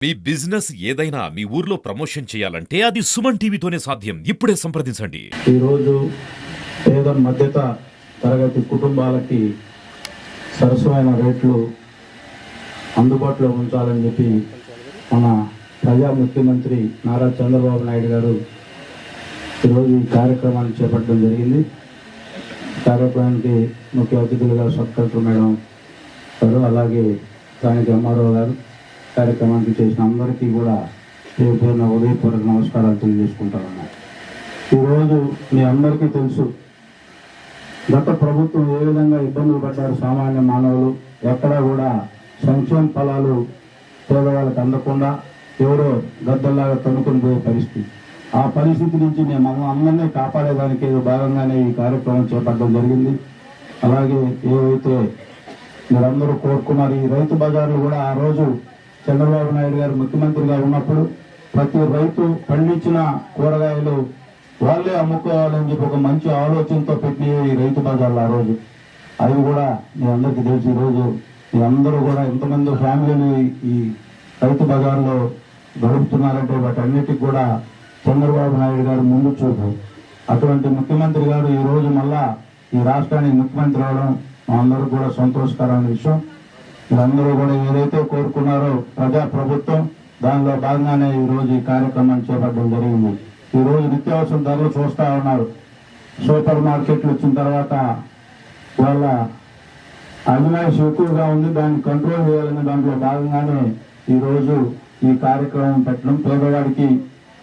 మీ business ఏదైనా మీ ఊర్లో promotion చేయాలంటే అది సుమన్ టీవీతోనే సాధ్యం. ఇప్పుడే సంప్రదించండి. ఈ రోజు పేద మధ్యత తరగతి కుటుంబాలకి సరసమైన రేట్లు అందుబాటులో ఉంచాలని చెప్పి మన ప్రజా ముఖ్యమంత్రి నారా చంద్రబాబు నాయుడు గారు ఈరోజు ఈ కార్యక్రమాన్ని చేపట్టడం జరిగింది. కార్యక్రమానికి ముఖ్య అతిథులుగా సబ్ కలెక్టర్ మేడం గారు, అలాగే స్థానిక ఎంఆర్ఓ గారు, కార్యక్రమానికి చేసిన అందరికీ కూడా పేరున ఉదయపూర్వక నమస్కారాలు తెలియజేసుకుంటాను. ఈరోజు మీ అందరికీ తెలుసు, గత ప్రభుత్వం ఏ విధంగా ఇబ్బందులు పడ్డారు సామాన్య మానవులు. ఎక్కడా కూడా సంక్షేమ ఫలాలు పేదవాళ్ళకి అందకుండా ఎవరో గద్దల్లాగా తన్నుకొని పోయే పరిస్థితి. ఆ పరిస్థితి నుంచి మేము అందరినీ కాపాడేదానికి భాగంగానే ఈ కార్యక్రమం చేపట్టడం జరిగింది. అలాగే ఏవైతే మీరందరూ కోరుకున్నారు, ఈ రైతు బజార్లు కూడా ఆ రోజు చంద్రబాబు నాయుడు గారు ముఖ్యమంత్రిగా ఉన్నప్పుడు ప్రతి రైతు పండించిన కూరగాయలు వాళ్ళే అమ్ముకోవాలని చెప్పి ఒక మంచి ఆలోచనతో పెట్టిన ఈ రైతు బజార్లు ఆ రోజు. అవి కూడా మీ అందరికీ తెలిసి ఈరోజు మీ అందరూ కూడా ఎంతమంది ఫ్యామిలీని ఈ రైతు బజార్లో గడుపుతున్నారంటే వాటన్నిటికి కూడా చంద్రబాబు నాయుడు గారు ముందు చూపు. అటువంటి ముఖ్యమంత్రి గారు ఈ రోజు మళ్ళా ఈ రాష్ట్రానికి ముఖ్యమంత్రి అవడం మా అందరూ కూడా సంతోషకరమైన విషయం. మీరందరూ కూడా ఏదైతే కోరుకున్నారో ప్రజా ప్రభుత్వం, దానిలో భాగంగానే ఈ రోజు ఈ కార్యక్రమాన్ని చేపట్టడం జరిగింది. ఈ రోజు నిత్యావసర ధరలు చూస్తూ ఉన్నారు. సూపర్ మార్కెట్లు వచ్చిన తర్వాత వాళ్ళ అజమాయిషి ఎక్కువగా ఉంది, దాన్ని కంట్రోల్ చేయాలనే దాంట్లో భాగంగానే ఈరోజు ఈ కార్యక్రమం పెట్టడం. పేదవాడికి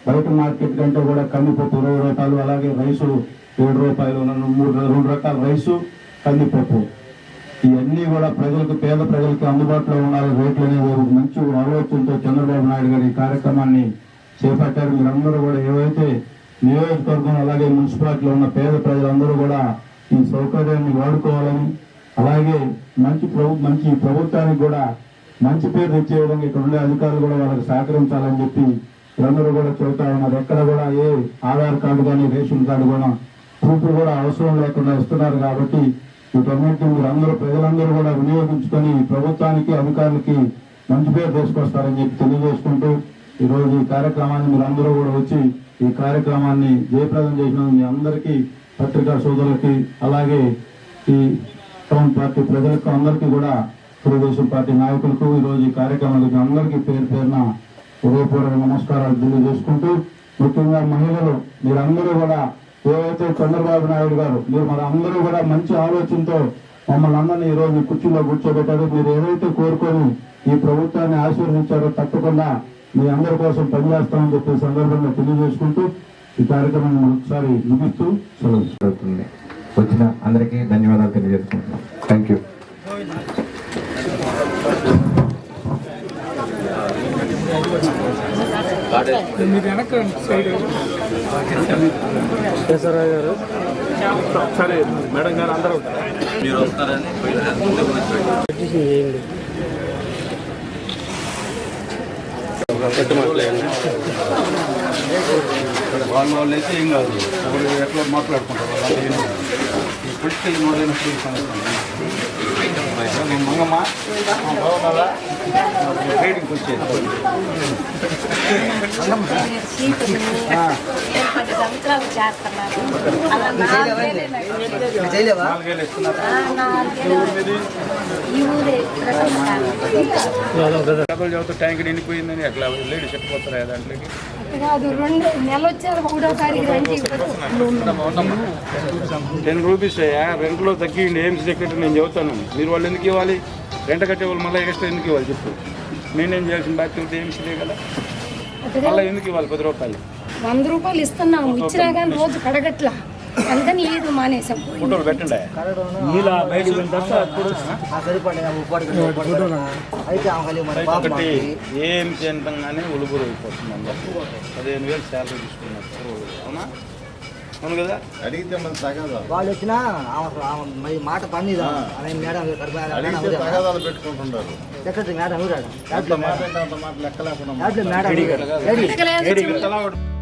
బయట మార్కెట్ కంటే కూడా కందిపప్పు 20 రూపాయలు, అలాగే రైసు 7 రూపాయలు, 2 రకాల రైసు, కందిపప్పు, ఇవన్నీ కూడా ప్రజలకు, పేద ప్రజలకు అందుబాటులో ఉండాలి రేట్లు అనేది ఒక మంచి ఆలోచనతో చంద్రబాబు నాయుడు గారు ఈ కార్యక్రమాన్ని చేపట్టారు. మీరందరూ కూడా ఏవైతే నియోజకవర్గం అలాగే మున్సిపాలిటీలో ఉన్న పేద ప్రజలందరూ కూడా ఈ సౌకర్యాన్ని వాడుకోవాలని, అలాగే మంచి ప్రభుత్వానికి కూడా మంచి పేరు తెచ్చే విధంగా ఇక్కడ ఉండే అధికారులు కూడా వాళ్ళకి సహకరించాలని చెప్పి అందరూ కూడా చెబుతా ఉన్నారు. ఎక్కడ కూడా ఏ ఆధార్ కార్డు కానీ రేషన్ కార్డు కూడా ప్రూఫ్లు కూడా అవసరం లేకుండా ఇస్తున్నారు. కాబట్టి వీటన్నిటిని మీరందరూ ప్రజలందరూ కూడా వినియోగించుకొని ప్రభుత్వానికి, అధికారులకి మంచి పేరు తీసుకొస్తారని చెప్పి తెలియజేసుకుంటూ ఈరోజు ఈ కార్యక్రమాన్ని మీరందరూ కూడా వచ్చి ఈ కార్యక్రమాన్ని జయప్రదం చేసిన మీ అందరికీ, పత్రికా సోదరులకి, అలాగే ఈ టౌన్ పార్టీ ప్రజలకు అందరికీ కూడా, తెలుగుదేశం పార్టీ నాయకులకు ఈరోజు ఈ కార్యక్రమానికి అందరికీ పేరు పేరున హృదయపూర్వక నమస్కారాలు తెలియజేసుకుంటూ, ముఖ్యంగా మహిళలు మీరందరూ కూడా ఏవైతే చంద్రబాబు నాయుడు గారు మరి అందరూ కూడా మంచి ఆలోచనతో మమ్మల్ని అందరినీ ఈరోజు కుర్చీలో కూర్చోబెట్టారు. మీరు ఏదైతే కోరుకొని ఈ ప్రభుత్వాన్ని ఆశీర్వదించారో తప్పకుండా మీ అందరి కోసం పనిచేస్తామని చెప్పే సందర్భంగా తెలియజేసుకుంటూ ఈ కార్యక్రమాన్ని ఒకసారి ముగిస్తూ సెలవు. వచ్చిన అందరికీ ధన్యవాదాలు తెలియజేసుకుంటున్నాం. Thank you. మీరు వెనక సైడ్ కేశవరావు గారు, సరే మేడం గారు అందరూ మీరు వస్తారని వాళ్ళు అయితే ఏం కాదు, ఒకరు ఎట్లా మాట్లాడుకుంటారు పొలిటికల్ మంగమ్మ ట్రేడింగ్కి వచ్చేది కథలు చదువుతూ ట్యాంక్ నిండిపోయిందని అట్లా లేడీ చెప్పిపోతారా దాంట్లోకి 10 రూపీస్ రెంట్లో తగ్గిండి. ఏం సెక్రటరీ నేను చెబుతాను, మీరు వాళ్ళు ఎందుకు ఇవ్వాలి? రెంట కట్టే వాళ్ళు మళ్ళీ ఎక్స్ట్రా ఎందుకు ఇవ్వాలి చెప్పు? మెయింటైన్ చేయాల్సిన బాధ్యత ఏమ్స్ లే కదా, మళ్ళీ ఎందుకు ఇవ్వాలి? 10 రూపాయలు 100 రూపాయలు ఇస్తున్నాము, ఇచ్చినా కానీ రోజు కడగట్లా, అందుకని ఏదో మానేసాం. ఫోటోలు పెట్టండి. ఒకటి ఏం చేయంగానే ఉలుగురు అయిపోతుంది. 15,000 శాలరీ తీసుకున్నారు, అవునా? అవును కదా. అడిగితే మన తగాదాలు వాళ్ళు వచ్చినా మాట పని తగాదాలు పెట్టుకుంటుంటారు. సెక్రటరీ మేడం మాట లెక్క లేకుండా మేడం